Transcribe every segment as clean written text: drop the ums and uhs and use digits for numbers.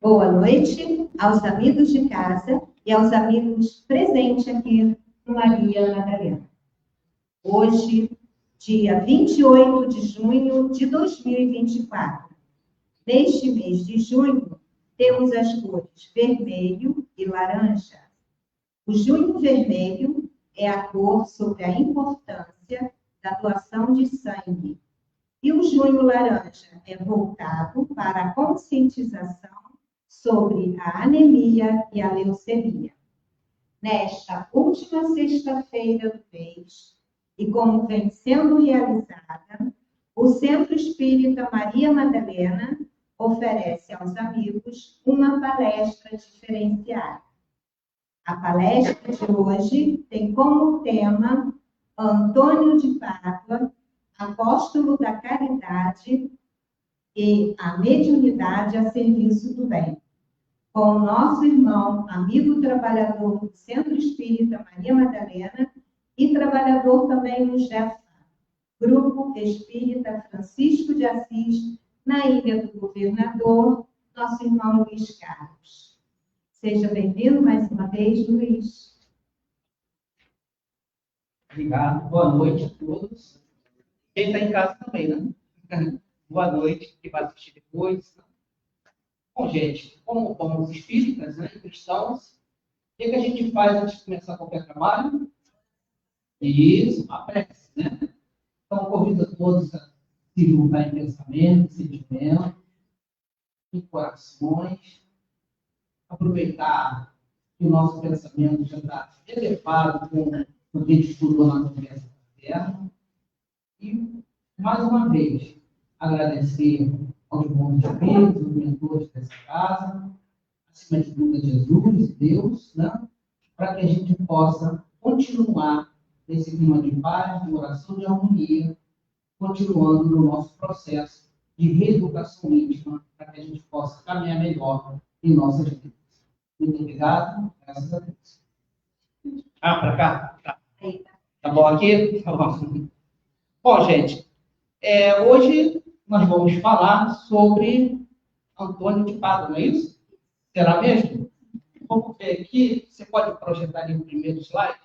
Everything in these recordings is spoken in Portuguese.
Boa noite aos amigos de casa e aos amigos presentes aqui no Maria Madalena. Hoje, dia 28 de junho de 2024. Neste mês de junho, temos as cores vermelho e laranja. O junho vermelho é a cor sobre a importância da doação de sangue. E o junho laranja é voltado para a conscientização sobre a anemia e a leucemia. Nesta última sexta-feira do mês, e como vem sendo realizada, o Centro Espírita Maria Madalena oferece aos amigos uma palestra diferenciada. A palestra de hoje tem como tema Antônio de Pádua, apóstolo da caridade e a mediunidade a serviço do bem, com o nosso irmão, amigo trabalhador do Centro Espírita Maria Madalena e trabalhador também no GEFA, Grupo Espírita Francisco de Assis, na Ilha do Governador, nosso irmão Luiz Carlos. Seja bem-vindo mais uma vez, Luiz. Obrigado, boa noite a todos. Quem está em casa também, né? Boa noite, que vai assistir depois. Bom, gente, como bons espíritas, né, cristãos, o que a gente faz antes de começar qualquer trabalho? Isso, a prece, né? Então, convido a todos a se juntar em pensamento, sentimento, em corações, aproveitar que o nosso pensamento já está elevado com o que a gente estudou na conversa terra. E, mais uma vez, agradecer aos bons espíritos, aos mentores dessa casa, acima de tudo a Jesus, Deus, né? Para que a gente possa continuar nesse clima de paz, de oração, de harmonia, continuando no nosso processo de reeducação íntima, para que a gente possa caminhar melhor em nossas vidas. Muito obrigado, graças a Deus. Para cá? Tá bom aqui? Tá bom. Bom, gente, hoje nós vamos falar sobre Antônio de Pádua, não é isso? Será mesmo? Vamos ver aqui, você pode projetar ali o primeiro slide?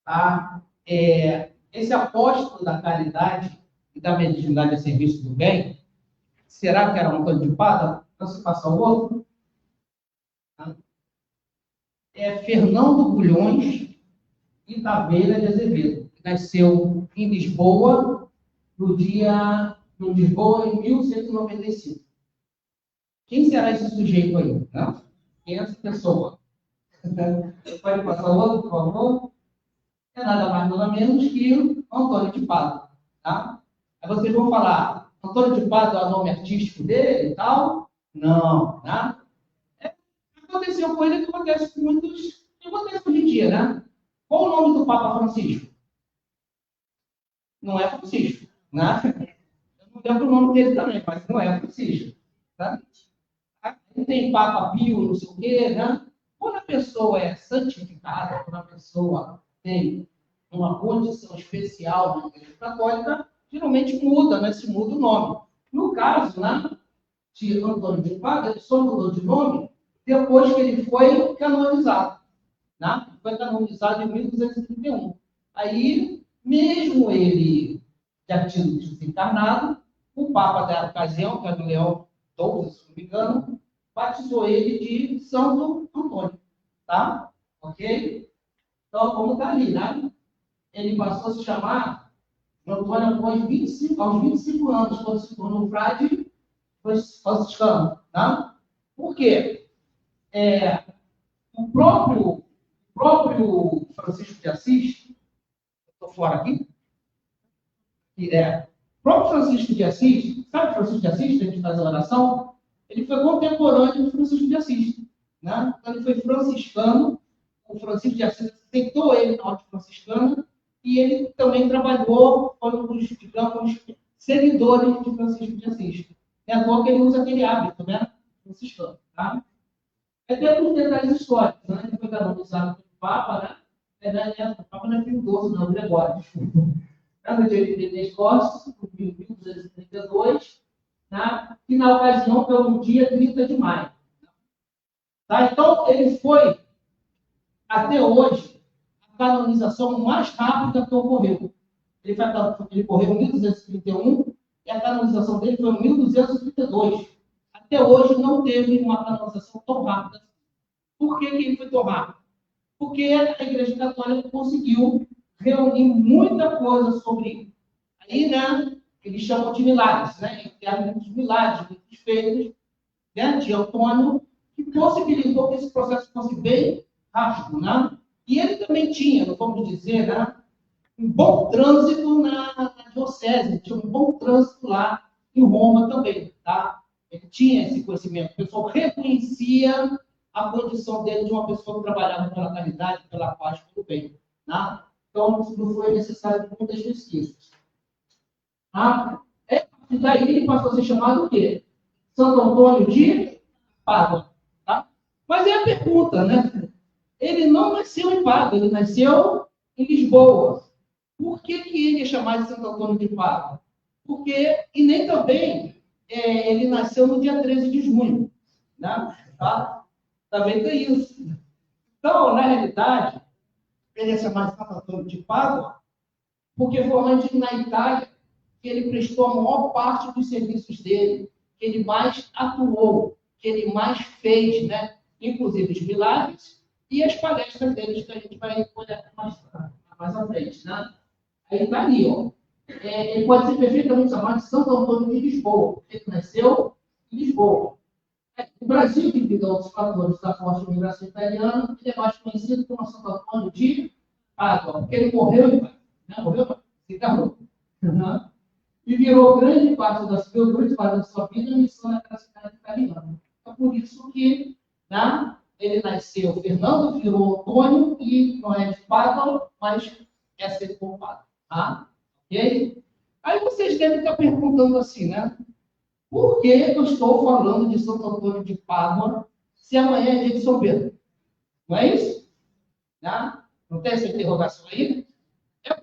Tá? Esse apóstolo da caridade e da mediunidade a serviço do bem, será que era Antônio de Pádua? Então, se passar o outro. Tá? Fernando Bulhões e Taveira de Azevedo, que nasceu em Lisboa, em Lisboa, em 1195. Quem será esse sujeito aí? Tá? Quem é essa pessoa? Pode passar o outro, por favor? É nada mais nada menos que Antônio de Pádua. Tá? Aí vocês vão falar, Antônio de Pádua é o nome artístico dele e tal? Não, tá? Aconteceu coisa que acontece com muitos, que acontece hoje em dia, né? Qual o nome do Papa Francisco? Não é Francisco, né? Eu não lembro o nome dele também, mas não é Francisco. Tá? Não tem Papa Pio, não sei o quê, né? Quando a pessoa é santificada, quando a pessoa tem uma condição especial na Igreja Católica, geralmente muda, né? Se muda o nome. No caso, né, de Antônio de Pádua, ele só mudou de nome depois que ele foi canonizado. Né? Foi canonizado em 1231. Aí, mesmo ele já tido desencarnado, o Papa da ocasião, que era o Leão XII, se não me engano, batizou ele de Santo Antônio. Tá? Ok? Então, como está ali, né? Ele passou a se chamar Antônio aos 25 anos, quando se tornou frade franciscano. Tá? Por quê? O próprio Francisco de Assis, estou fora aqui, o próprio Francisco de Assis, sabe o Francisco de Assis, que a gente faz a oração? Ele foi contemporâneo do Francisco de Assis. Né? Então, ele foi franciscano, o Francisco de Assis aceitou ele na ordem franciscana, e ele também trabalhou, foi um dos, digamos, seguidores de Francisco de Assis. É à toa que ele usa aquele hábito, né? Franciscano. Tá? Tem alguns detalhes históricos, né? Ele foi canonizado pelo Papa, né? O Papa não é Pio XII, não, Gregório, desculpa. No dia 83 Costas, em 1232, né, que na ocasião pelo dia 30 de maio. Tá? Então, ele foi, até hoje, a canonização mais rápida que ocorreu. Ele correu em 1231 e a canonização dele foi em 1232. Até hoje não teve uma canonização tão rápida. Por que ele foi tão rápido? Porque a Igreja Católica conseguiu reunir muita coisa sobre, aí, né, eles chamam de milagres, né? Tem muitos milagres, muitos feitos, né, de Antônio, que possibilitou que esse processo fosse bem rápido, né? E ele também tinha, vamos dizer, né, um bom trânsito na diocese, tinha um bom trânsito lá em Roma também, tá? Ele tinha esse conhecimento, o pessoal reconhecia a condição dele de uma pessoa que trabalhava pela caridade, pela paz, pelo bem, tá? Então, não foi necessário muitas pesquisas. Tá? E daí ele passou a ser chamado o quê? Santo Antônio de Pádua. Tá? Mas é a pergunta, né? Ele não nasceu em Pádua, ele nasceu em Lisboa. Por que ele é chamado de Santo Antônio de Pádua? Porque, e nem também, ele nasceu no dia 13 de junho. Né? Tá? Também tem isso. Então, na realidade, ele é chamado de Santo Antônio de Pádua, porque foi onde, na Itália, que ele prestou a maior parte dos serviços dele, que ele mais atuou, que ele mais fez, né? Inclusive os milagres e as palestras deles, que a gente vai olhar mais à frente. Né? Aí está ali, ó. Ele pode ser perfeitamente chamado de Santo Antônio de Lisboa. Ele nasceu em Lisboa. O Brasil, devido a outros fatores da forte imigração italiana, ele é mais conhecido como Santo Antônio de Pádua, porque ele morreu em Pádua. Né? Morreu, se encarnou. Uhum. E virou grande parte da sua vida na missão naquela cidade italiana. Então, por isso que, né, ele nasceu, Fernando virou Antônio, e não é de Pádua, mas é ser por Pádua. Tá? Ok? Aí vocês devem estar perguntando assim, né? Por que eu estou falando de Santo Antônio de Pádua se amanhã é dia de São Pedro? Não é isso? Né? Não tem essa interrogação aí? É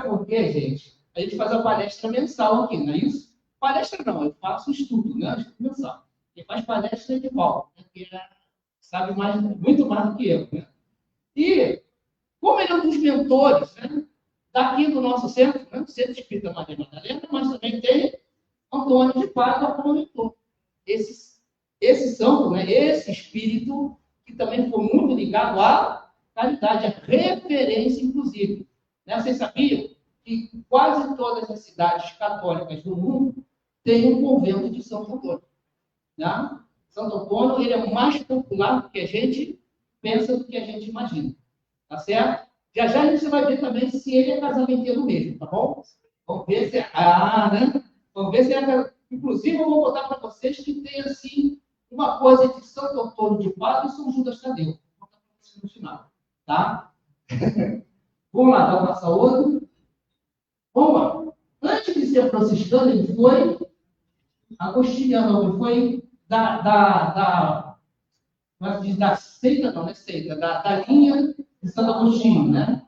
porque, gente, a gente faz a palestra mensal aqui, não é isso? Palestra não, eu faço estudo, né? Estudo mensal. Quem faz palestra é de Paulo, né? Que sabe mais, muito mais do que eu. Né? E, como ele é um dos mentores, né? Daqui do nosso centro, né? Centro Espírita Maria Madalena, mas também tem Antônio de Pádua como mentor. Esse santo, né? Esse espírito, que também foi muito ligado à caridade, à referência, inclusive. Né? Vocês sabiam que quase todas as cidades católicas do mundo têm um convento de Santo Antônio. Né? Santo Antônio ele é mais popular do que a gente pensa, do que a gente imagina. Tá certo? Já já a gente vai ver também se ele é casamenteiro mesmo, tá bom? Vamos ver se é. Né? Vamos ver se é. Inclusive, eu vou botar para vocês que tem assim uma coisa de Santo Antônio de Pádua e São Judas Tadeu. Vou botar para vocês no final. Tá? Vamos lá, dá uma saúde. Vamos lá. Antes de ser franciscano, ele foi agostiniano, ele foi da seita, não é seita, da linha de Santo Agostinho, né?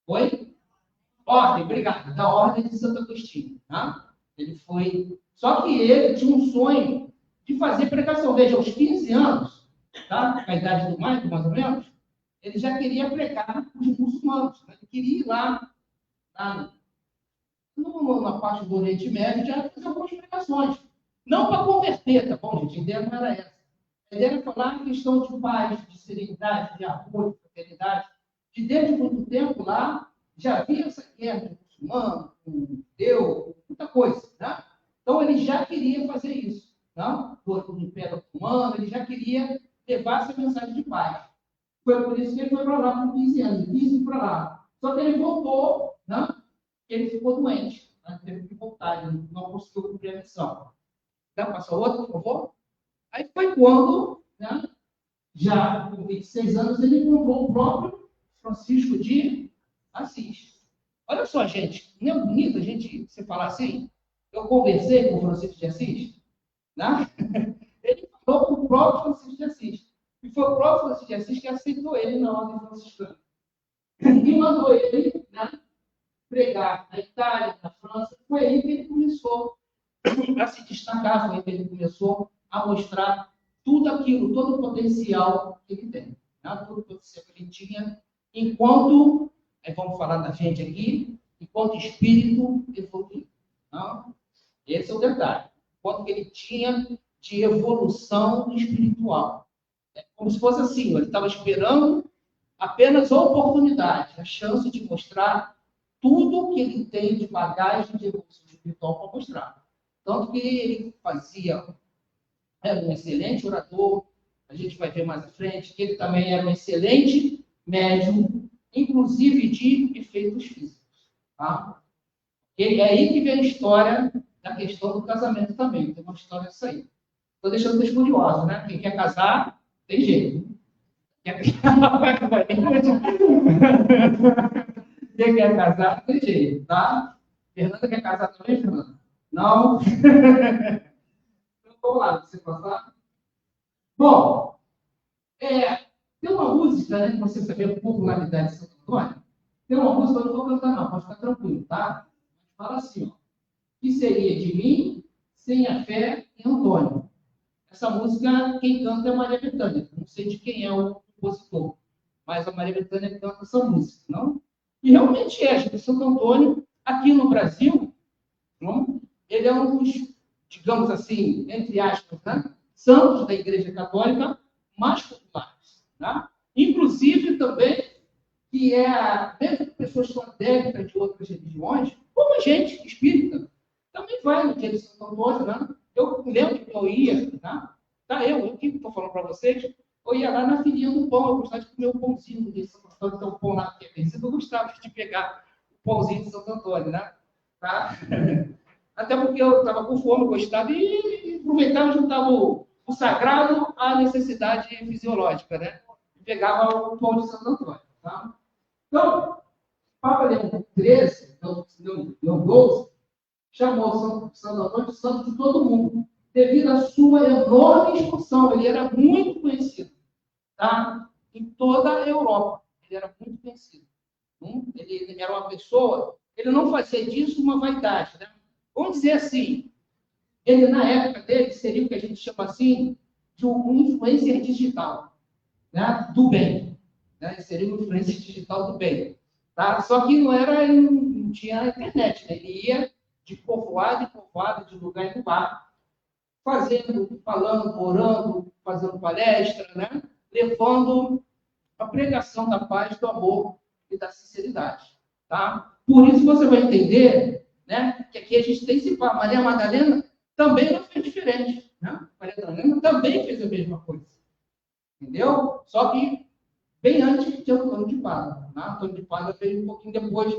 Foi? Ordem, obrigado, da ordem de Santo Agostinho. Tá? Ele foi. Só que ele tinha um sonho de fazer pregação. Veja, aos 15 anos, tá? A idade do Michael, mais ou menos, ele já queria pregar os muçulmanos. Né? Ele queria ir lá na parte do Oriente Médio, já fazer algumas pregações. Não para converter, tá bom, gente? A ideia não era essa. A ideia era falar em questão de paz, de serenidade, de amor, de fraternidade. De desde muito tempo lá, já havia essa guerra com o muçulmano, com o judeu, muita coisa. Né? Então, ele já queria fazer isso. Tá? Do Império Otomano, ele já queria levar essa mensagem de paz. Foi por isso que ele foi para lá com 15 anos, 15 para lá. Só que ele voltou, né? Ele ficou doente, né? Teve que voltar, ele não conseguiu cumprir a missão. Dá para passar outro, por favor? Aí foi quando, né, já com 26 anos, ele encontrou o próprio Francisco de Assis. Olha só, gente, não é bonito a gente se falar assim? Eu conversei com o Francisco de Assis, né? Ele falou com o próprio Francisco de Assis. E foi o próprio Francisco de Assis que aceitou ele na ordem franciscana. E mandou ele, né, pregar na Itália, na França. Foi aí que ele começou a se destacar, foi ele começou a mostrar tudo aquilo, todo o potencial que ele tem, né? Todo o potencial que ele tinha, enquanto, aí vamos falar da gente aqui, enquanto espírito evoluído. Não? Esse é o detalhe. Quanto que ele tinha de evolução espiritual. É como se fosse assim, ele estava esperando apenas a oportunidade, a chance de mostrar tudo que ele tem de bagagem de evolução espiritual para mostrar. Tanto que ele era um excelente orador, a gente vai ver mais à frente, que ele também era um excelente médium, inclusive de efeitos físicos. Tá? E é aí que vem a história da questão do casamento também. Tem uma história disso aí. Estou deixando vocês curiosos, né? Quem quer casar, tem jeito. Quem quer casar, tem jeito, tá? Fernanda quer casar também, Fernanda? Não? Então, vamos lá, você passar. Bom, tem uma música, né? Pra você saber a popularidade de Santo Antônio. Tem uma música, eu não vou cantar, não, pode ficar tranquilo, tá? Fala assim, ó. Que seria de mim sem a fé em Antônio? Essa música, quem canta é a Maria Bethânia. Não sei de quem é o compositor, mas a Maria Bethânia canta essa música, não? E realmente é, gente, Santo Antônio, aqui no Brasil, não? Ele é um dos, digamos assim, entre aspas, né? Santos da Igreja Católica mais populares. Né? Inclusive também, que é, mesmo que pessoas são adeptas de outras religiões, como a gente, espírita, também vai no dia de Santo Antônio, né? Eu lembro que eu ia, né? Tá, eu que estou falando para vocês, eu ia lá na filinha do pão, eu gostava de comer o pãozinho de Santo Antônio, tem um pão lá que é vencido, eu gostava de pegar o pãozinho de Santo Antônio, né? Tá? Até porque eu estava com fome, gostava, e aproveitava e juntava o sagrado à necessidade fisiológica, né? E pegava o pão de Santo Antônio, tá? Então, Papa Leão XIII, Leão XII, chamou Santo Antônio de santo de todo mundo, devido à sua enorme expansão. Ele era muito conhecido, tá? Em toda a Europa. Ele era muito conhecido. Ele era uma pessoa, ele não fazia disso uma vaidade, né? Vamos dizer assim, ele na época dele seria o que a gente chama assim de um influencer digital, né? Do bem. Né? Ele seria um influencer digital do bem. Tá? Só que não era, ele não tinha internet, né? Ele ia de povoado em povoado, de lugar em lugar, fazendo, falando, orando, fazendo palestra, né? Levando a pregação da paz, do amor e da sinceridade. Tá? Por isso você vai entender, né, que aqui a gente tem esse papo. Maria Madalena também não fez diferente. Né? Maria Madalena também fez a mesma coisa. Entendeu? Só que bem antes de Antônio de Pádua. Né? Antônio de Pádua veio um pouquinho depois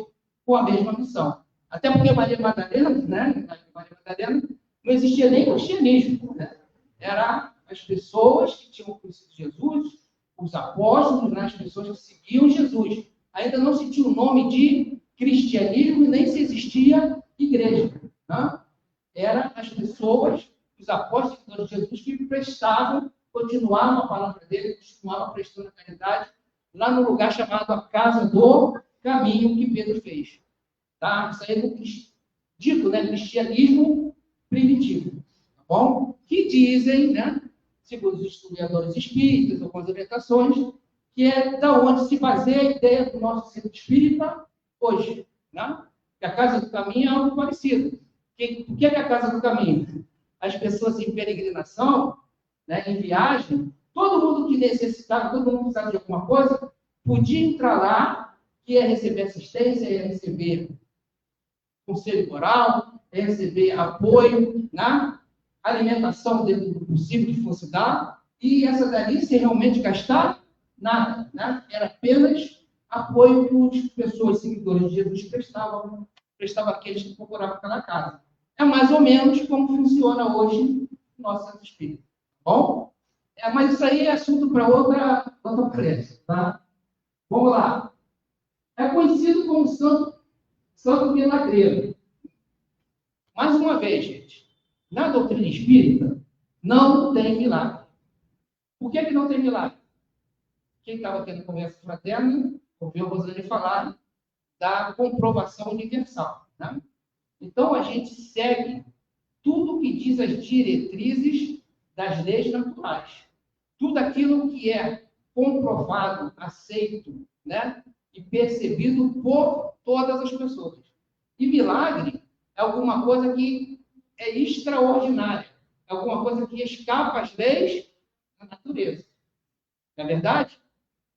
com a mesma missão. Até porque Maria Madalena, né, Maria Madalena, não existia nem cristianismo. Né? Era as pessoas que tinham conhecido Jesus, os apóstolos, né, as pessoas que seguiam Jesus. Ainda não se tinha o nome de cristianismo, nem se existia igreja. Né? Eram as pessoas, os apóstolos de Jesus, que prestavam, continuavam a palavra dele, continuavam prestando a caridade, lá no lugar chamado a Casa do Caminho, que Pedro fez. Tá? Isso aí é do dito, né? Cristianismo primitivo. Tá bom? Que dizem, né? Segundo os historiadores espíritas, algumas orientações, que é da onde se baseia a ideia do nosso centro espírita hoje. Né? Que a Casa do Caminho é algo parecido. O que é a Casa do Caminho? As pessoas em peregrinação, né, em viagem, todo mundo que necessitava, todo mundo precisava de alguma coisa, podia entrar lá, que ia receber assistência, ia receber conselho moral, ia receber apoio, né? Alimentação dentro do possível que fosse dar, e essa dali, se realmente gastar, nada. Né? Era apenas apoio que as pessoas, seguidores de Jesus, prestavam àqueles que procuravam aquela casa. É mais ou menos como funciona hoje o nosso centro espírita. Bom? Mas isso aí é assunto para outra palestra. Tá? Vamos lá. É conhecido como Santo Milagreiro. Mais uma vez, gente, na doutrina espírita, não tem milagre. Por que não tem milagre? Quem estava tendo conversa fraterna, ouviu a Rosane falar da comprovação universal. Né? Então, a gente segue tudo que diz as diretrizes das leis naturais. Tudo aquilo que é comprovado, aceito, né? E percebido por todas as pessoas. E milagre é alguma coisa que é extraordinária. É alguma coisa que escapa às leis da natureza. Não é verdade?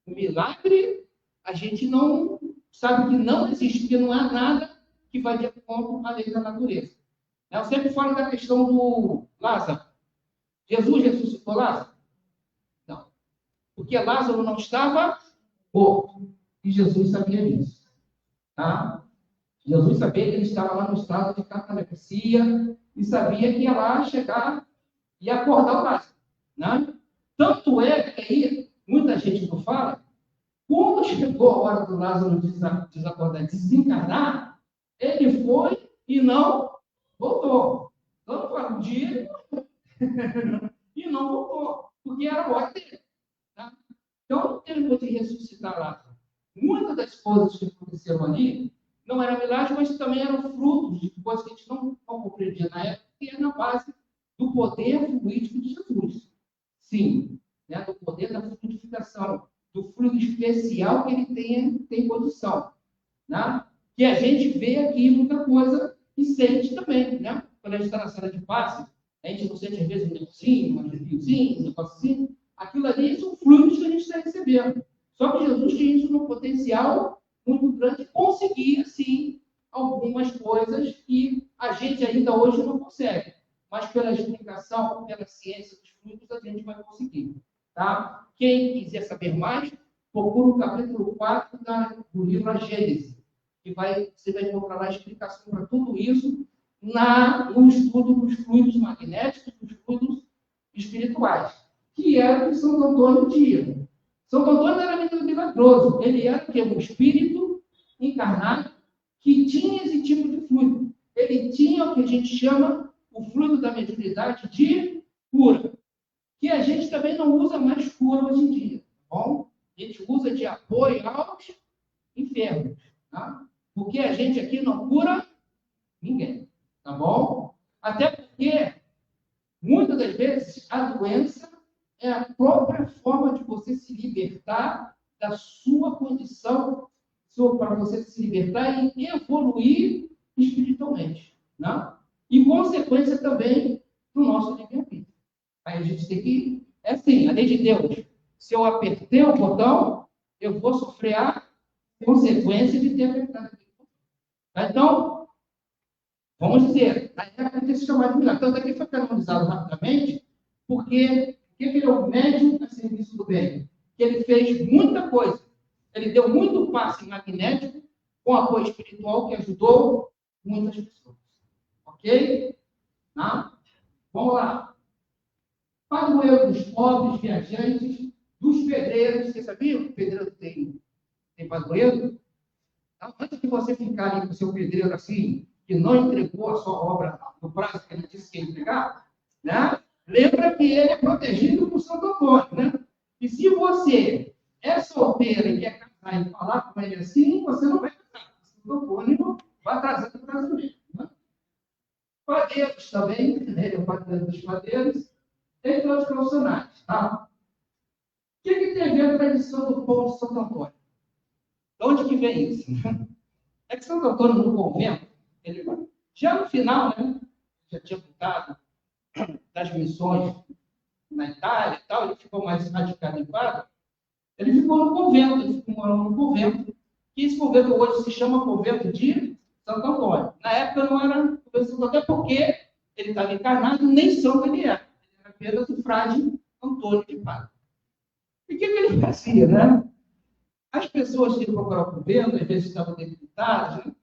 O milagre, a gente não sabe que não existe, que não há nada que vai de acordo com a lei da natureza. Eu sempre falo da questão do Lázaro. Jesus ressuscitou Lázaro? Não. Porque Lázaro não estava morto. E Jesus sabia disso. Tá? Jesus sabia que ele estava lá no estado de catalepsia e sabia que ia lá chegar e acordar o Lázaro. Né? Tanto é que aí, muita gente não fala, quando chegou a hora do Lázaro desacordar, desencarnar, ele foi e não voltou. Então, fala, um dia e não voltou, porque era a hora dele. Tá? Então, não teve de ressuscitar Lázaro. Muitas das coisas que aconteceram ali não eram milagres, mas também eram frutos de coisas que a gente não compreendia na época, que é na base do poder fluídico de Jesus. Sim, né? Do poder da fluidificação, do fluido especial que ele tem condição. Né? Que a gente vê aqui muita coisa e sente também. Né? Quando a gente está na sala de passe, a gente não sente às vezes um negocinho, um arrepiozinho, um negócio assim. Aquilo ali são fluidos que a gente está recebendo. Só que Jesus tinha isso no potencial muito grande e conseguia, sim, algumas coisas que a gente ainda hoje não consegue. Mas pela explicação, pela ciência dos fluidos, a gente vai conseguir. Tá? Quem quiser saber mais, procura o capítulo 4 do livro A Gênese, que você vai encontrar lá a explicação para tudo isso no estudo dos fluidos magnéticos, dos fluidos espirituais, que era o que Santo Antônio tinha. Santo Antônio era muito milagroso. Ele era um espírito encarnado que tinha esse tipo de fluido. Ele tinha o que a gente chama o fluido da mediunidade de cura, que a gente também não usa mais cura hoje em dia. Tá bom? A gente usa de apoio aos enfermos. Tá? Porque a gente aqui não cura ninguém. Tá bom? Até porque, muitas das vezes, a doença é a própria forma de você se libertar da sua condição, para você se libertar e evoluir espiritualmente. Né? E consequência também do nosso livre-arbítrio. Aí a gente tem que... É assim, a lei de Deus. Se eu apertei o botão, eu vou sofrer a consequência de ter apertado aquele botão. Então, vamos dizer, na época que se chamava de milagre. Tanto é que foi canonizado rapidamente, porque ele é o médium a serviço do bem. Que ele fez muita coisa. Ele deu muito passe magnético com apoio espiritual que ajudou muitas pessoas. Ok? Tá? Vamos lá. Padroeiro dos pobres, viajantes, dos pedreiros. Você sabia que o pedreiro tem padroeiro? Então, antes de você ficar ali com o seu pedreiro assim, que não entregou a sua obra no prazo que ele disse que ia entregar, né? Lembra que ele é protegido por Santo Antônio, né? E se você é solteiro e quer casar e falar com ele assim, você não vai casar. Santo Antônio vai atrasando o casamento. Né? Padeiros também, né? Ele é o padroeiro dos padeiros, entre outros profissionais. Tá? O que tem a ver a tradição do povo de Santo Antônio? De onde que vem isso? É que Santo Antônio, no convento, ele, já no final, né, já tinha voltado das missões na Itália e tal, ele ficou mais radicado em padre, ele ficou no convento, ele ficou morando no convento, e esse convento hoje se chama Convento de Santo Antônio. Na época não era Convento de Santo Antônio, porque ele estava encarnado, nem santo ele era apenas o frade Antônio de Padre. E o que ele fazia, né? As pessoas que procuravam o convento, às vezes estavam debilitadas, né?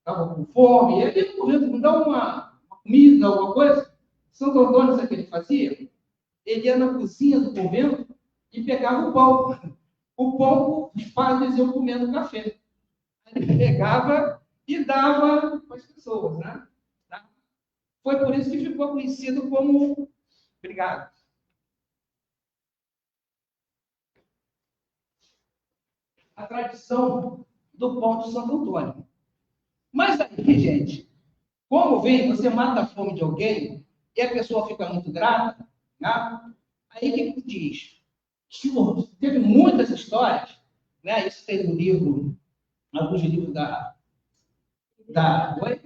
Estavam com fome, e ele no convento não dá uma comida, alguma coisa. Santo Antônio, sabe o que ele fazia? Ele ia na cozinha do convento e pegava o pão. O pão, os padres iam comendo café. Ele pegava e dava para as pessoas, né? Foi por isso que ficou conhecido como... Obrigado. A tradição do pão de Santo Antônio. Mas aí, gente, Como vem, você mata a fome de alguém e a pessoa fica muito grata, né? Aí o que diz? Teve muitas histórias, né? Isso tem no livro, alguns livros oi?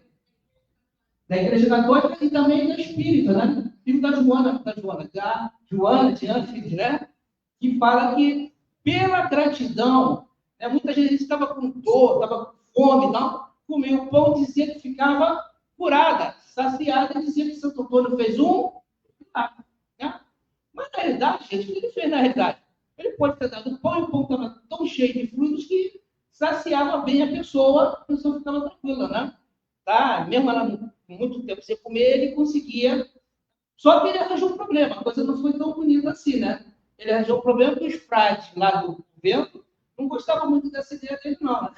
Da Igreja Católica e também da Espírita, né? Livro da Joana de Ângeles, né? Que fala que pela gratidão, né? Muita gente estava com dor, estava com fome, não comeu pão, dizia que ficava curada, saciada, dizia que Santo Antônio fez né? Mas na realidade, gente, o que ele fez na realidade? Ele pode ter dado pão e o pão estava tão cheio de frutos que saciava bem a pessoa ficava tranquila, né? Tá? Mesmo ela muito tempo sem comer, ele conseguia. Só que ele arranjou um problema, a coisa não foi tão bonita assim, né? Ele arranjou um problema que os frades lá do vento não gostavam muito dessa ideia dele, não, né?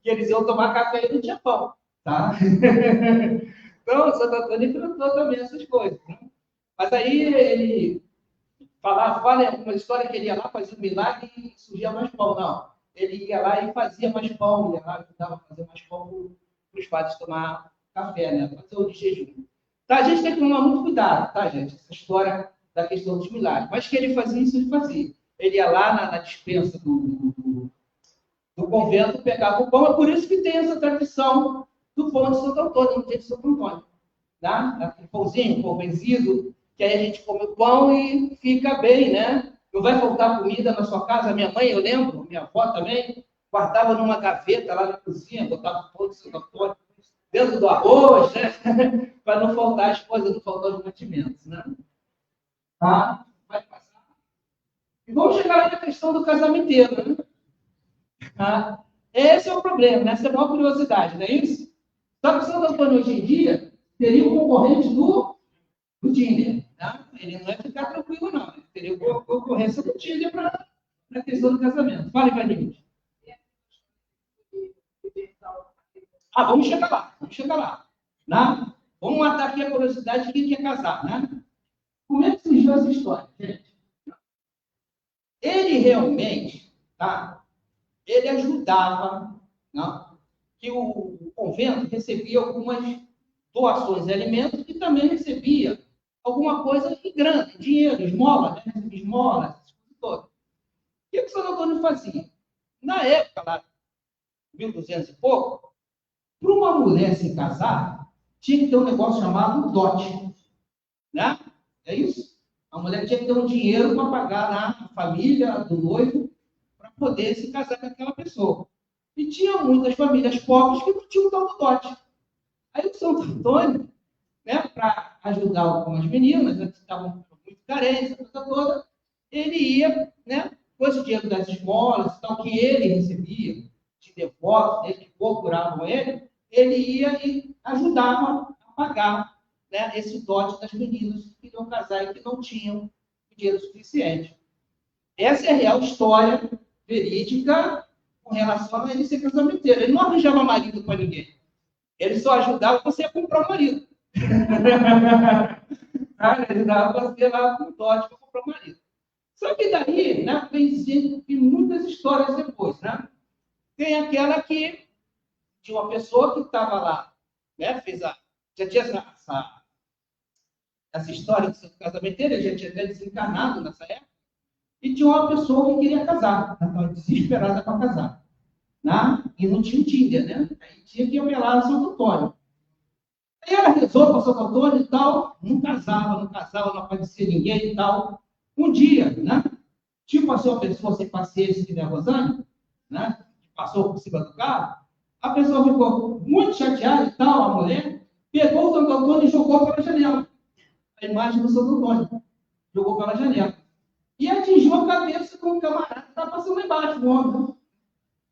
Que eles iam tomar café e não tinha pão, tá? Então, o Santo Antônio enfrentou também essas coisas, né? Mas aí ele fala uma história que ele ia lá, fazia um milagre e surgia mais pão, não. Ele ia lá e fazia mais pão, ia lá e ajudava a fazer mais pão para os padres tomar café, né? Fazer o de jejum. Tá, a gente tem que tomar muito cuidado, tá, gente? Essa história da questão dos milagres. Mas que ele fazia isso, ele fazia. Ele ia lá na dispensa do convento, pegava o pão. É por isso que tem essa tradição do pão de Santo Antônio, no dia de Santo Antônio. Tá? Aquele pãozinho, pão vencido, que aí a gente come o pão e fica bem, né? Não vai faltar comida na sua casa. Minha mãe, eu lembro, minha avó também, guardava numa gaveta lá na cozinha, botava o pão de Santo Antônio dentro do arroz, né? Para não faltar as coisas, não faltar os mantimentos, né? Tá? Vai passar. E vamos chegar lá na questão do casamenteiro, né? Tá? Esse é o problema, né? Essa é a maior curiosidade, não é isso? Só que o Santo Antônio, hoje em dia, teria um concorrente do Tinder. Tá? Ele não ia ficar tranquilo, não. Ele teria concorrência do Tinder para a questão do casamento. Fala, Ivanilde. Vamos chegar lá. Né? Vamos matar aqui a curiosidade de quem quer casar. Né? Como é que surgiu essa história, gente? Ele realmente, tá? Ele ajudava, né? Que o convento recebia algumas doações de alimentos e também recebia alguma coisa em grande, dinheiro, esmola, né? Esmola, essas coisas todas. O que o Santo Antônio fazia? Na época, lá, 1200 e pouco, para uma mulher se casar, tinha que ter um negócio chamado dote. Né? É isso? A mulher tinha que ter um dinheiro para pagar lá a família do noivo para poder se casar com aquela pessoa. E tinha muitas famílias pobres que não tinham tal do dote. Aí o Santo Antônio, né, para ajudar algumas meninas, né, que estavam muito carentes, a coisa toda, ele ia, né, com esse dinheiro das esmolas, tal, que ele recebia, de devotos, que procuravam ele ia e ajudava a pagar, né, esse dote das meninas que queriam casar e que não tinham dinheiro suficiente. Essa é a real história verídica com relação a ele ser casamenteiro. Ele não arranjava marido para ninguém. Ele só ajudava você a comprar um marido. Ele dava você lá com o dote para comprar um marido. Só que daí, né, tem muitas histórias depois. Né? Tem aquela que de uma pessoa que estava lá, né, já tinha essa história de seu casamento, ele já tinha até desencarnado nessa época, e tinha uma pessoa que queria casar, estava desesperada para casar. Né? E não tinha Tinder, né? Aí tinha que apelar no Santo Antônio. Aí ela rezou para o Santo Antônio e tal, não casava, não aparecia ninguém e tal. Um dia, né? Tipo assim, uma pessoa sem paciência que nem a Rosane, né? Passou por cima do carro, a pessoa ficou muito chateada e tal, a mulher, pegou o Santo Antônio e jogou pela janela. A imagem do Santo Antônio. Jogou pela janela. E atingiu a cabeça com o camarada que estava passando lá embaixo, do ombro.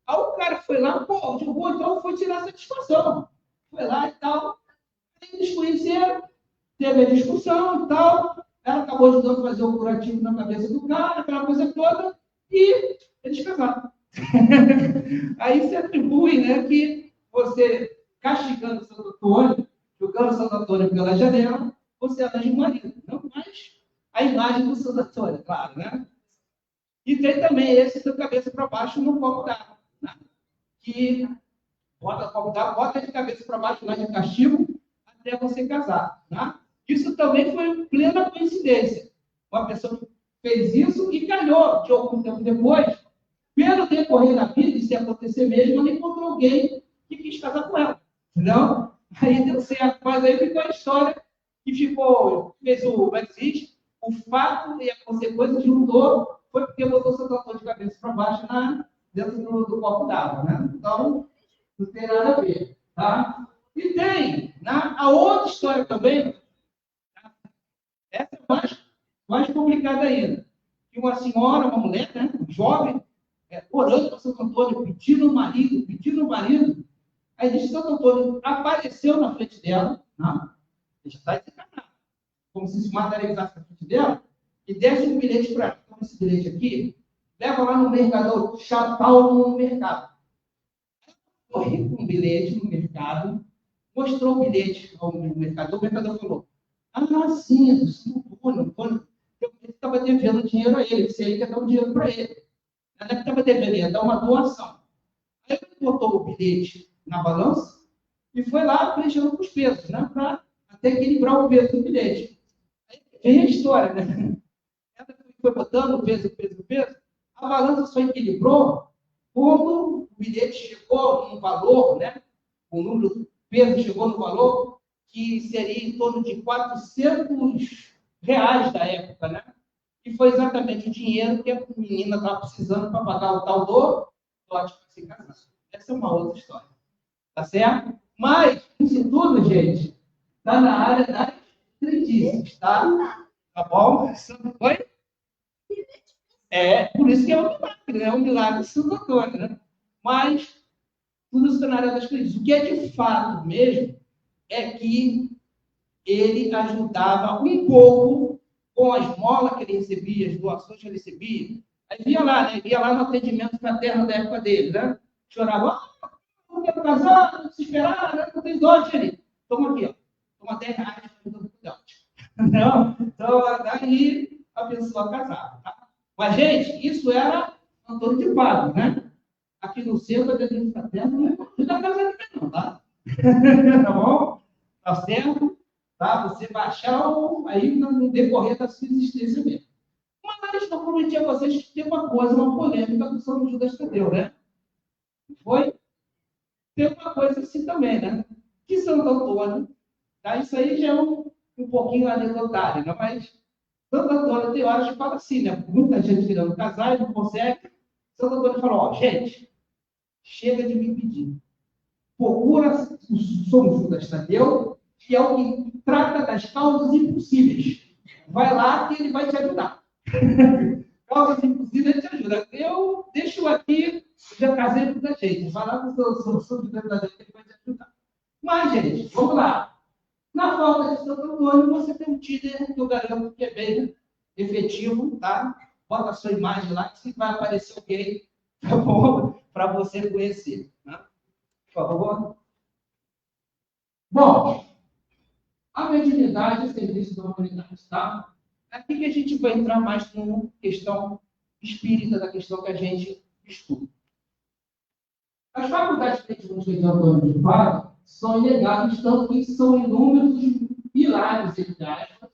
Aí o cara foi lá, jogou, então foi tirar satisfação. Foi lá e tal. Aí eles conheceram, teve a discussão e tal. Ela acabou ajudando a fazer o curativo na cabeça do cara, aquela coisa toda, e eles casaram. Aí se atribui, né, que você, castigando o Santo Antônio, jogando o Santo Antônio pela janela, você arranja um marido. Não mais a imagem do Santo Antônio, claro, né? E tem também esse da cabeça para baixo no copo d'água, né? Que bota de cabeça para baixo lá de castigo, até você casar. Tá? Isso também foi plena coincidência. Uma pessoa que fez isso e calhou, de algum tempo depois, pelo decorrer da vida, e se acontecer mesmo, ela encontrou alguém que quis casar com ela. Entendeu? Aí deu certo. Mas aí ficou a história que ficou, fez o o fato e a consequência juntou, foi porque botou seu trator de cabeça para baixo dentro do copo d'água, né? Então, não tem nada a ver, tá? E tem, né, a outra história também, essa é mais complicada ainda, que uma senhora, uma mulher, né, jovem, orando para Santo Antônio, pedindo o marido, aí diz que Santo Antônio apareceu na frente dela, né? Já está desencarnado, como se materializasse na frente dela, e desse um bilhete para ela. Então, esse bilhete aqui, leva lá no mercador, Chapau no mercado. Corri com um bilhete no mercado, mostrou o bilhete ao mercador, o mercador falou, sim, é do Antônio, eu estava devendo dinheiro a ele, se ele quer dar um dinheiro para ele. Ela estava devendo, ia dar uma doação. Aí ele botou o bilhete na balança e foi lá preenchendo com os pesos, né, para até equilibrar o peso do bilhete. Aí vem a história, né? Ela foi botando o peso, a balança só equilibrou quando o bilhete chegou num valor, né? O número do peso chegou no valor que seria em torno de R$ 400 da época, né? E foi exatamente o dinheiro que a menina estava precisando para pagar o tal do lote para se casar. Essa é uma outra história. Tá certo? Mas, isso tudo, gente, está na área das crendices, tá? Tá bom? Foi? Por isso que é um milagre, né? É um milagre de Santo Antônio, né? Mas, tudo isso está na área das crendices. O que é de fato mesmo é que ele ajudava um pouco com a esmola que ele recebia, as doações que ele recebia. Aí via lá, né? Via lá no atendimento fraterno da época dele, né? Chorava, não quero casar, não se esperar, né? Não tem dote ali. Toma aqui, ó. Toma R$10 para dote. Não? Então, daí a pessoa casava, tá? Mas, gente, isso era Antônio de Pádua, né? Aqui no centro, a atendimento fraterno, não é da casa de não, tá? Tá bom? Tá certo? Tá? Você baixar aí no decorrer da sua existência mesmo. Mas eu prometi a vocês que tem uma coisa, uma polêmica com São Judas Tadeu, né? Foi? Tem uma coisa assim também, né? Que Santo Antônio, tá? Isso aí já é um pouquinho anedotário, né? Mas Santo Antônio tem horas que fala assim, né? Muita gente querendo casar e não consegue. Santo Antônio falou, gente, chega de me pedir. Procura o São Judas Tadeu, que é o que trata das causas impossíveis. Vai lá que ele vai te ajudar. Causas impossíveis ele te ajuda. Eu deixo aqui, já casei com muita gente. Vai lá com o São Judas Tadeu que ele vai te ajudar. Mas, gente, vamos lá. Na falta de Santo Antônio, você tem um tíder que eu garanto que é bem efetivo, tá? Bota a sua imagem lá, que vai aparecer alguém, tá bom? Para você conhecer, né? Por favor. Bom, a mediunidade é serviço da humanidade, tá? Aqui que a gente vai entrar mais na questão espírita, da questão que a gente estuda. As faculdades mediúnicas de Antônio de Pádua são inegáveis, tanto que são inúmeros os pilares, entre aspas,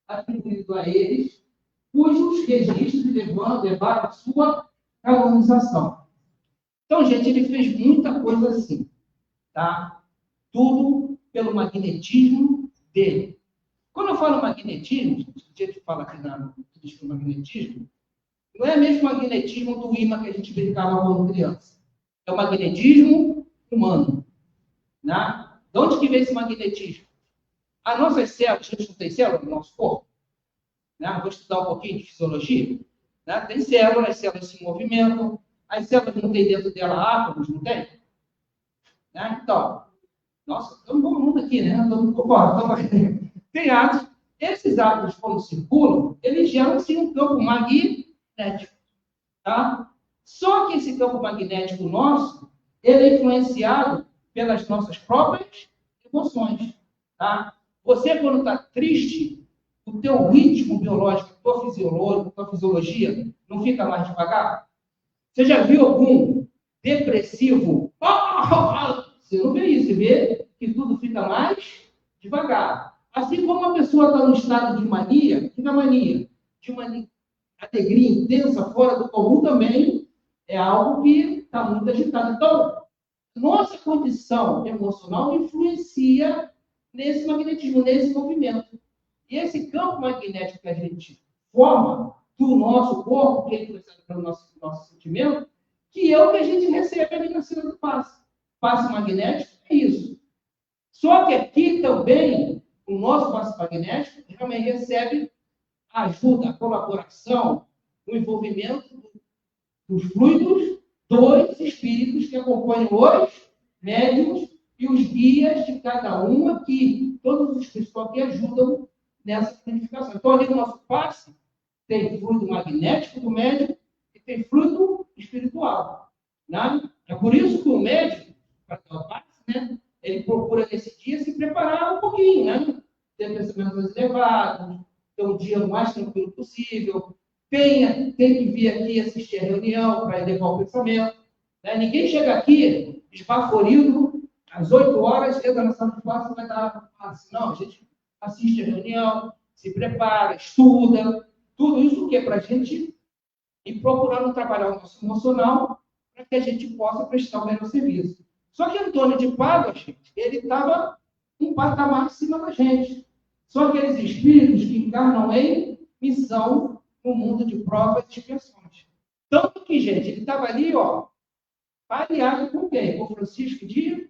atribuídos a eles, cujos registros levaram a sua canonização. Então, gente, ele fez muita coisa assim, tá? Tudo pelo magnetismo dele. Quando eu falo magnetismo, a gente fala aqui na magnetismo, não é mesmo o magnetismo do imã que a gente brincava quando criança. É o magnetismo humano. Né? De onde que vem esse magnetismo? As nossas células, a gente não tem células no nosso corpo? Né? Vou estudar um pouquinho de fisiologia. Né? Tem células, as células se movimentam, as células não têm dentro dela átomos, não tem? Né? Então, nossa, tem um bom mundo aqui, né? Tem átomos. Esses átomos, quando circulam, eles geram sim um campo magnético. Tá? Só que esse campo magnético nosso, ele é influenciado pelas nossas próprias emoções. Tá? Você, quando está triste, o teu ritmo biológico, tua fisiologia, não fica mais devagar? Você já viu algum depressivo? Você não vê isso, você vê que tudo fica mais devagar. Assim como a pessoa está no estado de mania, que na mania, de uma alegria intensa, fora do comum, também é algo que está muito agitado. Então, nossa condição emocional influencia nesse magnetismo, nesse movimento. E esse campo magnético que a gente forma do nosso corpo, que é influenciado pelo nosso sentimento, que é o que a gente recebe ali na cena do passe. Passe magnético é isso. Só que aqui também, o nosso passe magnético realmente recebe a ajuda, a colaboração, o envolvimento dos fluidos dos espíritos que acompanham os médiuns e os guias de cada um aqui. Todos os que estão aqui ajudam nessa planificação. Então, ali no nosso passe, tem fluido magnético do médium e tem fluido espiritual. Né? É por isso que o médium, para ter o passe, né, ele procura nesse dia se preparar um pouquinho, né? Ter pensamentos mais elevados, ter um dia o mais tranquilo possível. Tem que vir aqui assistir a reunião para elevar o pensamento. Né? Ninguém chega aqui esbaforido, às 8 horas, chega na sala de classe e vai dar passe. Não, a gente assiste a reunião, se prepara, estuda. Tudo isso o quê? Para a gente ir procurando trabalhar o nosso emocional para que a gente possa prestar o melhor serviço. Só que Antônio de Pádua, gente, ele estava um patamar acima da gente. São aqueles espíritos que encarnam em missão no mundo de provas e expiações. Tanto que, gente, ele estava ali, ó, aliado com quem? Com Francisco de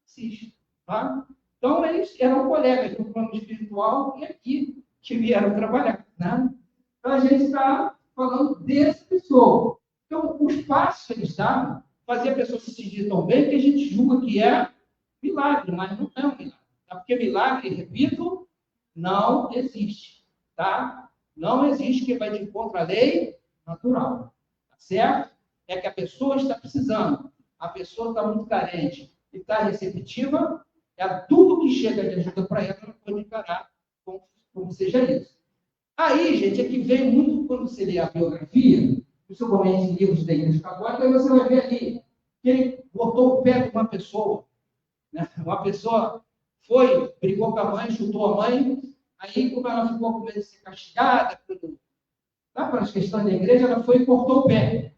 Assis. Tá? Então, eles eram colegas do plano espiritual e aqui que vieram trabalhar. Né? Então, a gente está falando dessa pessoa. Então, os passos que eles davam fazia a pessoa se sentir tão bem que a gente julga que é milagre, mas não é um milagre. Tá? Porque milagre, repito, não existe. Tá? Não existe quem vai de encontro à lei natural. Tá certo? É que a pessoa está precisando. A pessoa está muito carente e está receptiva. É tudo que chega de ajuda para ela, ela pode encarar como seja isso. Aí, gente, é que vem muito quando você lê a biografia, principalmente em livros da Igreja Católica, aí você vai ver ali que ele botou o pé de uma pessoa. Né? Uma pessoa foi, brigou com a mãe, chutou a mãe, aí, como ela ficou com medo de ser castigada, pelas questões da igreja, ela foi e cortou o pé.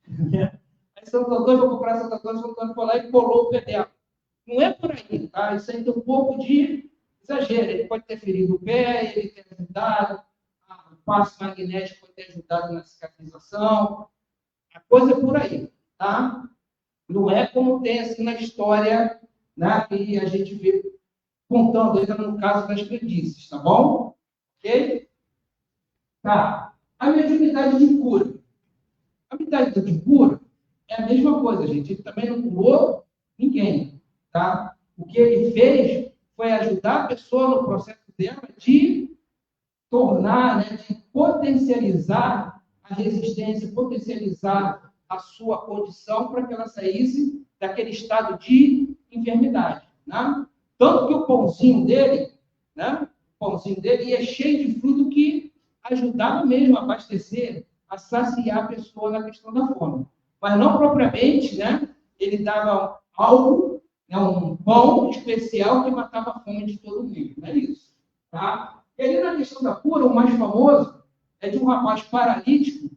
Aí Santo Antônio, vou comprar Santo Antônio, Santo Antônio foi lá e colou o pé dela. Não é por aí, tá? Isso aí tem um pouco de exagero. Ele pode ter ferido o pé, ele ter ajudado, o passe magnético pode ter ajudado na cicatrização. A coisa é por aí, tá? Não é como tem assim na história, né, que a gente vê contando ainda no caso das crendices, tá bom? Ok? Tá. A mediunidade de cura. A mediunidade de cura é a mesma coisa, gente. Ele também não curou ninguém, tá? O que ele fez foi ajudar a pessoa no processo dela de tornar, né, de potencializar a resistência, potencializar a sua condição para que ela saísse daquele estado de enfermidade, né? Tanto que o pãozinho dele, né, o pãozinho dele é cheio de fruto que ajudava mesmo a abastecer, a saciar a pessoa na questão da fome. Mas não propriamente, né, ele dava algo, né, um pão especial que matava a fome de todo mundo. Não é isso, tá? E ali na questão da cura, o mais famoso é de um rapaz paralítico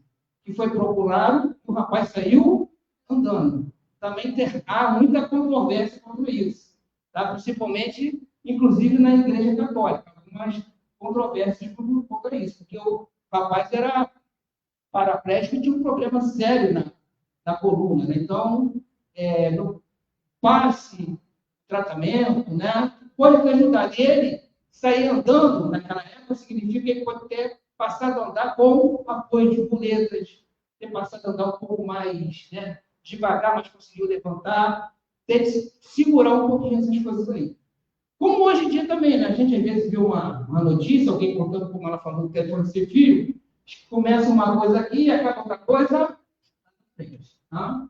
que foi procurado, e o rapaz saiu andando. Também há muita controvérsia contra isso, tá? Principalmente, inclusive, na Igreja Católica. Algumas controvérsias contra isso, porque o rapaz era paraplégico e tinha um problema sério na coluna. Né? Então, no passe, tratamento, né, pode ter ajudado ele. Sair andando naquela época significa que ele pode ter passado a andar com apoio de muletas, ter passado a andar um pouco mais, né, devagar, mas conseguiu levantar, ter que segurar um pouquinho essas coisas aí. Como hoje em dia também, né, a gente às vezes vê uma notícia, alguém contando como ela falou que telefone ser filho, começa uma coisa aqui e acaba outra coisa. Tá?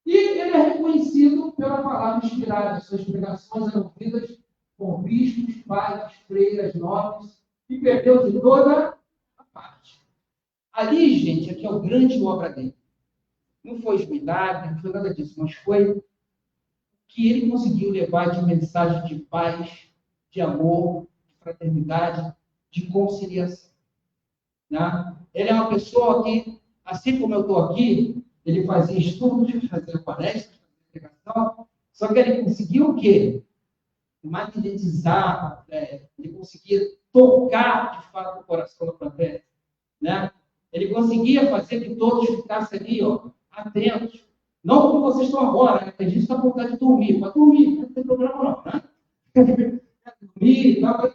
E ele é reconhecido pela palavra inspirada. Suas pregações eram ouvidas por bispos, padres, freiras, nobres e perdeu de toda a parte. Ali, gente, aqui é o grande obra dele. Não foi milagre, não foi nada disso, mas foi o que ele conseguiu levar de mensagem de paz, de amor, de fraternidade, de conciliação. Né? Ele é uma pessoa que, assim como eu estou aqui, ele fazia estudos, fazia palestras, fazia pregação, só que ele conseguiu o quê? Magnetizar, ele conseguia tocar de fato o coração da plateia. Né? Ele conseguia fazer que todos ficassem ali, ó, atentos. Não como vocês estão agora, né? Tem gente que está com vontade de dormir. Para dormir, não tem problema não. Né? Dormir, a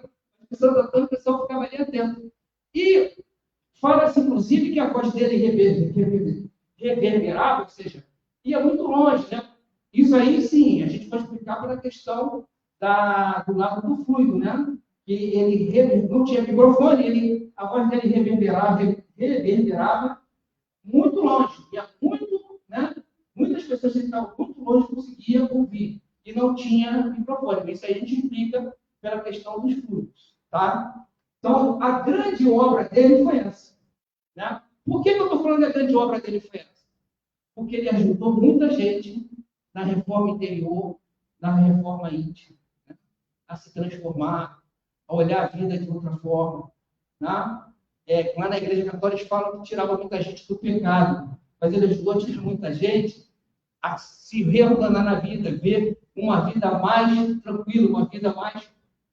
pessoa ficava ali atento. E fala-se, inclusive, que a voz dele reverberava, ou seja, ia muito longe. Né? Isso aí, sim, a gente pode explicar pela questão do lado do fluido, né? Que ele não tinha microfone, a voz dele reverberava muito longe. Ia muito, né? Muitas pessoas que estavam muito longe conseguiam ouvir e não tinha microfone. Isso aí a gente explica pela questão dos fluidos, tá? Então, a grande obra dele foi essa. Né? Por que eu estou falando que a grande obra dele foi essa? Porque ele ajudou muita gente na reforma interior, na reforma íntima, né? A se transformar, a olhar a vida de outra forma. Né? Lá na Igreja Católica eles falam que tirava muita gente do pecado, mas ele ajudou a tirar muita gente a se reordenar na vida, ver uma vida mais tranquila, uma vida mais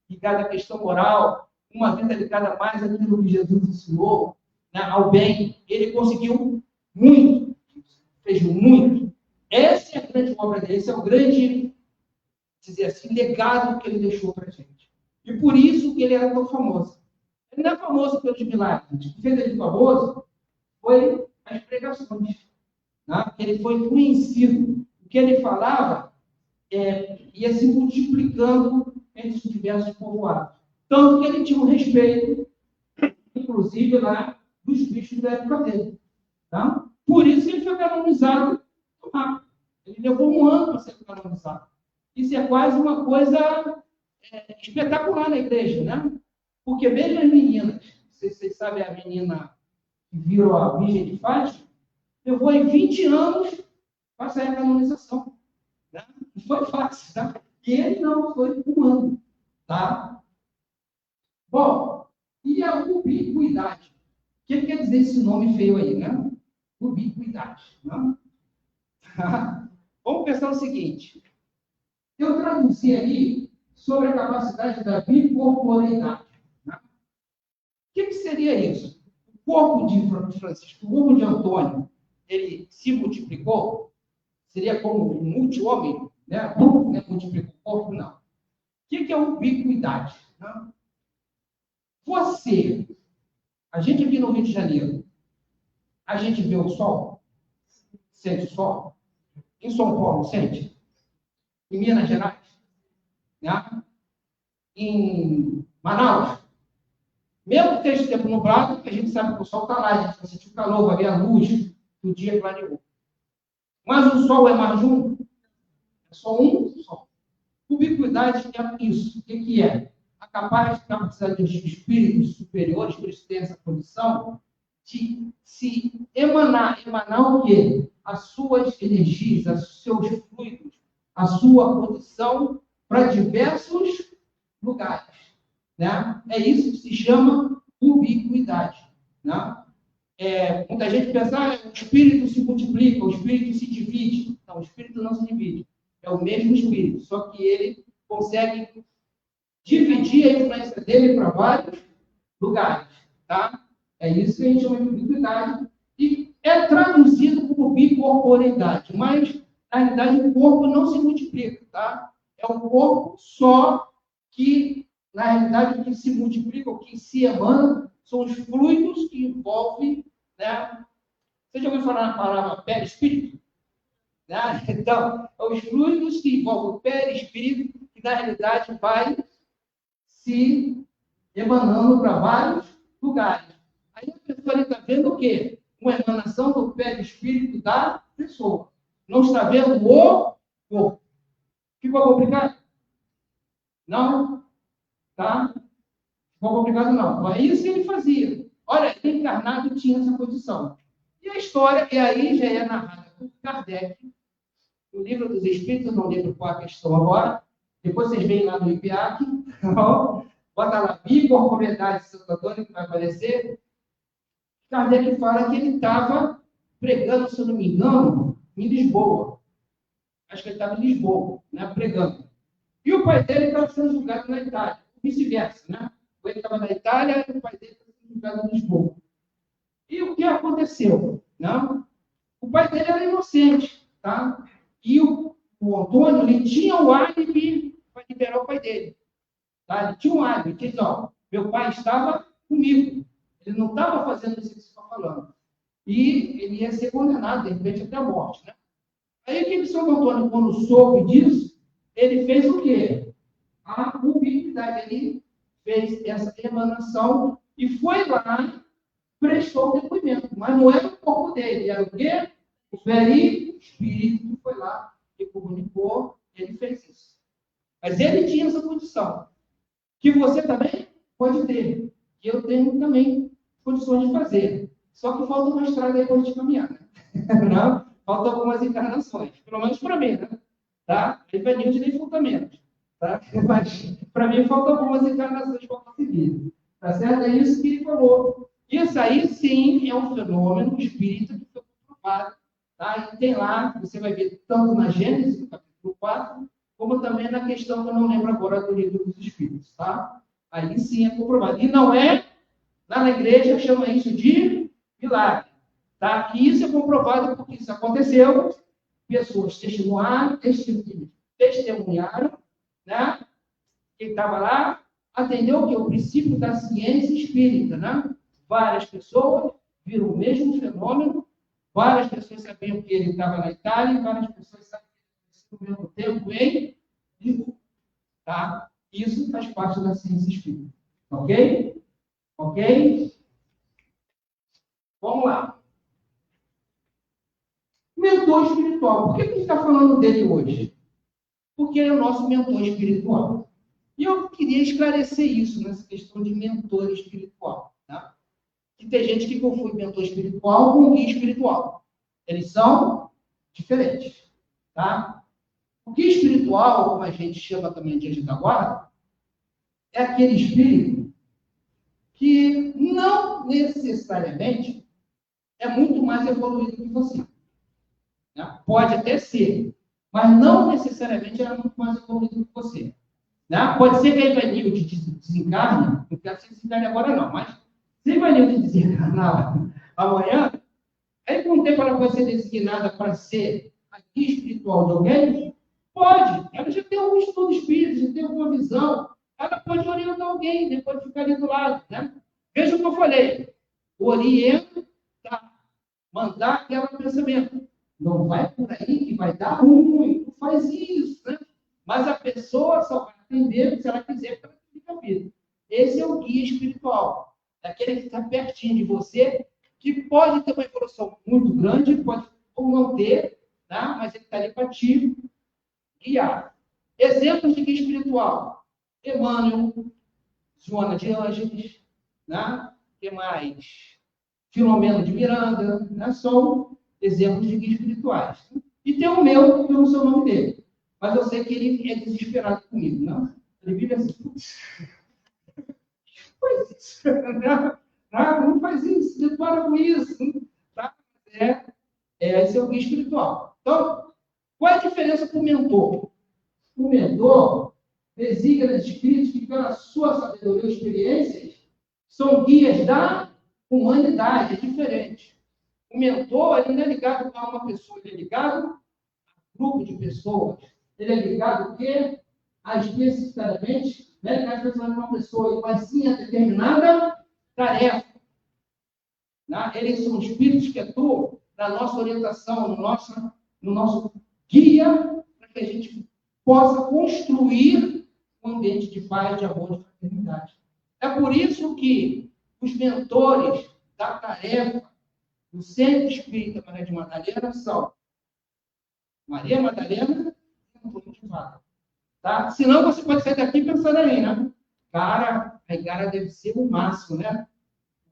ligada à questão moral, uma vida ligada mais àquilo que Jesus ensinou, né, ao bem. Ele conseguiu muito, fez muito. Essa é a grande obra dele, esse é o grande, dizer assim, legado que ele deixou para a gente. E por isso que ele era tão famoso. Ele não é famoso pelos milagres. O que fez ele famoso foi as pregações. Né? Ele foi conhecido. O que ele falava ia se multiplicando entre os diversos povoados. Tanto que ele tinha um respeito, inclusive lá, dos bichos da época dele. Tá? Por isso que ele foi canonizado. Ele levou um ano para ser canonizado. Isso é quase uma coisa espetacular na igreja, né? Porque mesmo as meninas, vocês sabem a menina que virou a Virgem de Fátima, levou em 20 anos para sair a canonização. Né? Não foi fácil, tá? E ele não, foi um ano. Tá? Bom, e a ubiquidade? O que quer dizer esse nome feio aí, né? Ubiquidade. Né? Vamos pensar o seguinte. Eu traduzi aí sobre a capacidade da bicorporeidade. Né? O que seria isso? O corpo de Francisco, o corpo de Antônio, ele se multiplicou? Seria como um multi-homem? Né? Multiplicou o corpo? Não. O que é ubiquidade? Né? A gente aqui no Rio de Janeiro, a gente vê o sol? Sente o sol? Em São Paulo, sente? Em Minas Gerais? Né? Em Manaus? Mesmo que esteja tempo nublado, a gente sabe que o sol está lá, a gente vai sentir o calor, vai ver a luz do dia clareou. Mas o sol é mais de um? É só um sol. Ubiquidade é isso. O que é? A capacidade dos espíritos superiores, por isso tem essa condição, de se emanar o quê? As suas energias, os seus fluidos, a sua condição para diversos lugares. Né? É isso que se chama ubiquidade. Né? Muita gente pensa que o espírito se multiplica, o espírito se divide. Não, o espírito não se divide. É o mesmo espírito, só que ele consegue dividir a influência dele para vários lugares. Tá? É isso que a gente chama de ubiquidade. E é traduzido como bicorporeidade, mas, na realidade, o corpo não se multiplica. Tá? É um corpo só que, na realidade, o que se multiplica, o que se emana, são os fluidos que envolvem, né? Você já ouviu falar na palavra perispírito? Né? Então, os fluidos que envolvem o perispírito, que na realidade vai se emanando para vários lugares. Aí a pessoa está vendo o quê? Uma emanação do perispírito da pessoa. Não está vendo o corpo. Ficou complicado? Não? Tá? Ficou complicado não. Então, é isso que ele fazia. Olha, ele encarnado tinha essa condição. E a história, e aí já é narrada por Kardec, no Livro dos Espíritos, não lembro qual a questão agora, depois vocês veem lá no IPEAC, bota lá, Bicorporeidade de Santo Antônio, que vai aparecer. Kardec fala que ele estava pregando, se eu não me engano, em Lisboa. Acho que ele estava em Lisboa, né, pregando. E o pai dele estava sendo julgado na Itália, vice-versa, né? Ele estava na Itália e o pai dele estava sendo julgado em Lisboa. E o que aconteceu? Não? O pai dele era inocente, tá? E o Antônio, ele tinha o álibi para liberar o pai dele. Tá? Ele tinha um álibi, que diz, ó, meu pai estava comigo. Ele não estava fazendo isso que você está falando. E ele ia ser condenado, de repente, até a morte, né? Aí, o que o Santo Antônio, quando soube disso, ele fez o quê? A ubiquidade. Ele fez essa emanação e foi lá, prestou o depoimento. Mas não era o corpo dele, era o quê? O espírito que foi lá e comunicou, ele fez isso. Mas ele tinha essa condição. Que você também pode ter. Que eu tenho também condições de fazer. Só que falta uma estrada aí para a gente caminhar, né? Não? Faltam algumas encarnações. Pelo menos para mim, né? Tá? Aí vai de nem falta menos. Tá? Mas para mim faltam algumas encarnações para conseguir. Tá certo? É isso que ele falou. Isso aí, sim, é um fenômeno espírita que foi comprovado. Tá? E tem lá, você vai ver tanto na Gênesis, no capítulo 4, como também na questão que eu não lembro agora do Livro dos Espíritos. Tá? Aí sim é comprovado. E não é, lá na igreja, chama isso de milagre. Tá? E isso é comprovado porque isso aconteceu, pessoas testemunharam, né? Quem estava lá atendeu que é o princípio da ciência espírita, né? Várias pessoas viram o mesmo fenômeno, várias pessoas sabiam que ele estava na Itália, e várias pessoas sabiam que ele estava ao mesmo tempo em Lisboa. Tá? Isso faz parte da ciência espírita. Ok? Ok? Vamos lá. Mentor espiritual. Por que a gente está falando dele hoje? Porque ele é o nosso mentor espiritual. E eu queria esclarecer isso nessa questão de mentor espiritual. Tá? Que tem gente que confunde mentor espiritual com guia espiritual. Eles são diferentes. Tá? O guia espiritual, como a gente chama também de anjo da guarda, é aquele espírito que não necessariamente é muito mais evoluído que você. Né? Pode até ser, mas não necessariamente é muito mais evoluído que você. Né? Pode ser que a Ivanilde desencarne, não quero que você desencarne agora não, mas se a Ivanilde desencarnar amanhã, aí com o tempo ela vai ser designada para ser a guia espiritual de alguém? Pode. Ela já tem algum estudo espírita, já tem alguma visão. Ela pode orientar alguém, depois ficar ali do lado. Né? Veja o que eu falei. Orienta, mandar aquele pensamento. Não vai por aí que vai dar ruim, não faz isso. Né? Mas a pessoa só vai atender se ela quiser para a vida. Esse é o guia espiritual. Daquele que está pertinho de você, que pode ter uma evolução muito grande, pode ou não ter, tá? Mas ele está ali para te guiar. Exemplos de guia espiritual. Emmanuel, Joana de Ângeles, né? Que mais? Filomeno de Miranda, né? São exemplos de guias espirituais. E tem o meu, que eu não sei o nome dele. Mas eu sei que ele é desesperado comigo, não? Ele vive assim. Faz isso. Não faz isso, você para com isso. Tá? Esse é o guia espiritual. Então, qual é a diferença com o mentor? O mentor designa espíritos que, pela sua sabedoria e experiências, são guias da humanidade, é diferente. O mentor, ele não é ligado a uma pessoa, ele é ligado a um grupo de pessoas. Ele é ligado o quê? A especificadamente, né? Às vezes uma pessoa, mas sim a determinada tarefa. Né? Eles são espíritos que atuam na nossa orientação, no nosso guia, para que a gente possa construir um ambiente de paz, de amor, de fraternidade. É por isso que os mentores da tarefa do Centro Espírita Maria de Madalena são Maria Madalena e Antônio de Fátima. Tá? Senão você pode sair daqui pensando aí, né? Cara, a cara deve ser o máximo, né?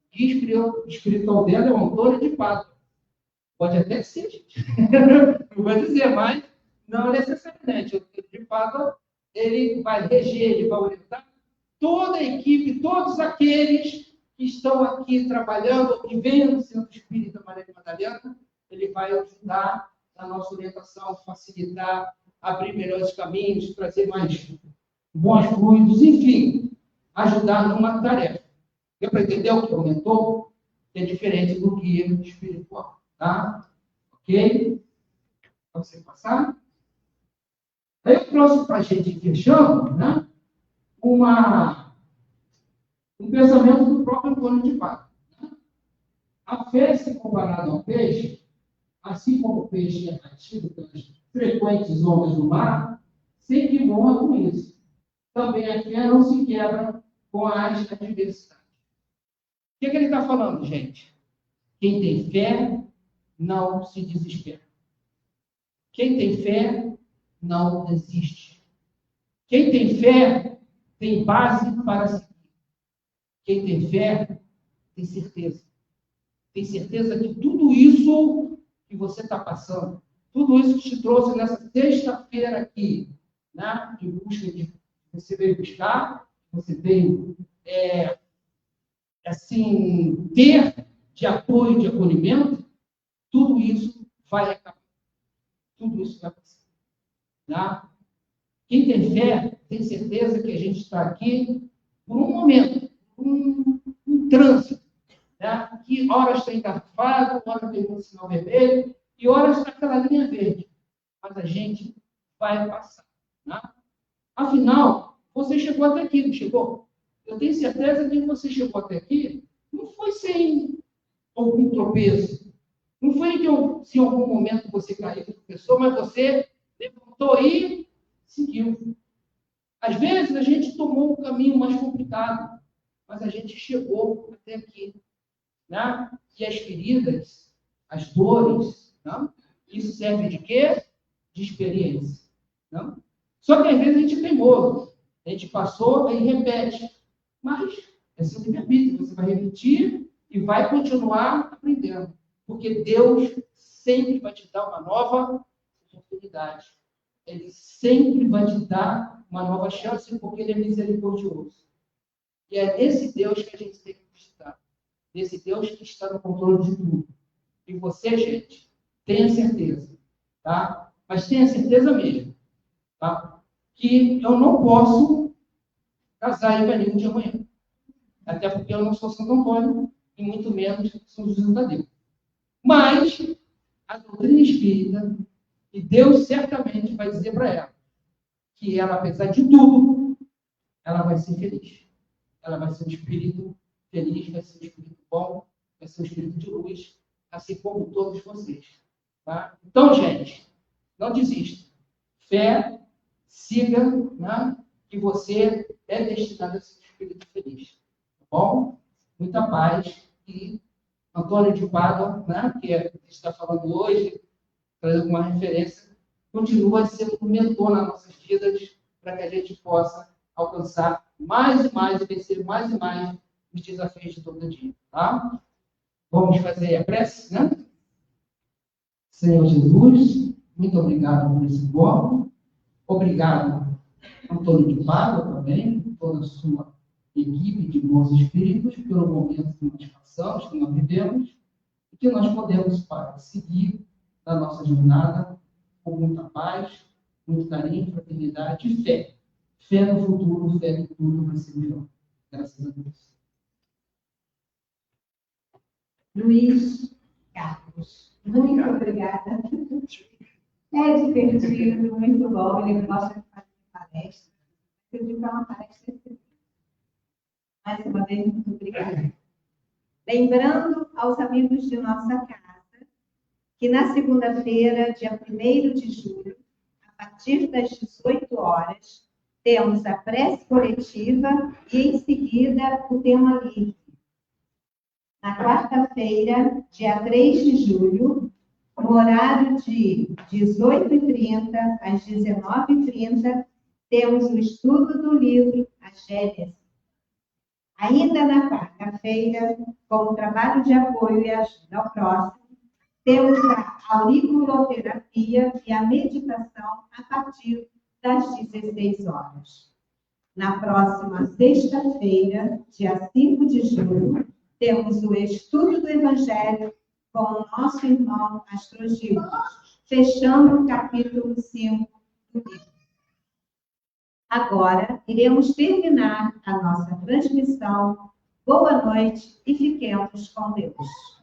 O guia espiritual dela é o Antônio de Fátima. Pode até ser, gente. Não vou dizer, mas Não necessariamente. O líder de Pádua, ele vai reger, ele vai orientar toda a equipe, todos aqueles que estão aqui trabalhando, que vêm no Centro Espírita Maria Madalena, ele vai ajudar na nossa orientação, facilitar, abrir melhores caminhos, trazer mais bons fluidos, enfim, ajudar numa tarefa. Deu para entender o que comentou? É diferente do guia espiritual, tá? Ok? Pode você passar? Aí eu trouxe para a gente ir fechando, né? Um pensamento do próprio Antônio de Pádua. Né? A fé, se comparada ao peixe, assim como o peixe é batido pelas frequentes ondas do mar, sempre voa com isso. Também a fé não se quebra com as adversidades. O que ele está falando, gente? Quem tem fé não se desespera. Quem tem fé não desiste. Quem tem fé tem base para seguir. Quem tem fé tem certeza. Tem certeza que tudo isso que você está passando, tudo isso que te trouxe nessa sexta-feira aqui, né, de busca de você veio buscar, você veio assim, ter de apoio, de acolhimento, tudo isso vai acabar. Tudo isso vai passar. Tá? Quem tem fé, tem certeza que a gente está aqui por um momento, um trânsito. Né? Que horas está engarrafado, horas tem um sinal vermelho, e horas está aquela linha verde. Mas a gente vai passar. Né? Afinal, você chegou até aqui, não chegou? Eu tenho certeza que você chegou até aqui, não foi sem algum tropeço. Não foi que se em algum momento você caiu, tropeçou, mas você levantou e seguiu. Às vezes a gente tomou um caminho mais complicado, mas a gente chegou até aqui. Né? E as feridas, as dores, né? Isso serve de quê? De experiência. Né? Só que às vezes a gente é teimoso. A gente passou e repete. Mas é seu livre-arbítrio. Você vai repetir e vai continuar aprendendo. Porque Deus sempre vai te dar uma nova oportunidade. Ele sempre vai te dar uma nova chance, porque Ele é misericordioso. E é nesse Deus que a gente tem que acreditar. Nesse Deus que está no controle de tudo. E você, gente, tenha certeza. Tá? Mas tenha certeza mesmo. Tá? Que eu não posso casar em Ipanema de amanhã. Até porque eu não sou Santo Antônio, e muito menos São José do Tadeu. Mas a doutrina espírita, e Deus certamente vai dizer para ela que ela, apesar de tudo, ela vai ser feliz. Ela vai ser um espírito feliz, vai ser um espírito bom, vai ser um espírito de luz, assim como todos vocês. Tá? Então, gente, não desista. Fé, siga, né? Que você é destinado a ser um espírito feliz. Tá bom? Muita paz e Antônio de Pádua, né, que a gente está falando hoje, trazendo uma referência, continua sendo um mentor nas nossas vidas para que a gente possa alcançar mais e mais, vencer mais e mais os desafios de todo dia. Tá? Vamos fazer a prece, né? Senhor Jesus, muito obrigado por esse bloco. Obrigado, Antônio de Pádua, também, toda a sua equipe de bons espíritos, pelo momento que nós passamos, que nós vivemos, e que nós podemos seguir na nossa jornada com muita paz, muito carinho, fraternidade e fé. Fé no futuro, fé que tudo vai ser melhor. Graças a Deus. Luiz Carlos, muito obrigada. É divertido, muito bom. Ele gosta de fazer palestra. Eu digo que é uma palestra. Mais uma vez, muito obrigada. Lembrando aos amigos de nossa casa que na segunda-feira, dia 1º de julho, a partir das 18 horas, temos a prece coletiva e, em seguida, o tema livre. Na quarta-feira, dia 3 de julho, no horário de 18h30 às 19h30, temos o estudo do livro A Gênese. Ainda na quarta-feira, com o trabalho de apoio e ajuda ao próximo, Temos a auriculoterapia e a meditação a partir das 16 horas. Na próxima sexta-feira, dia 5 de julho, temos o estudo do Evangelho com o nosso irmão Astrogildo, fechando o capítulo 5 do livro. Agora, iremos terminar a nossa transmissão. Boa noite e fiquemos com Deus.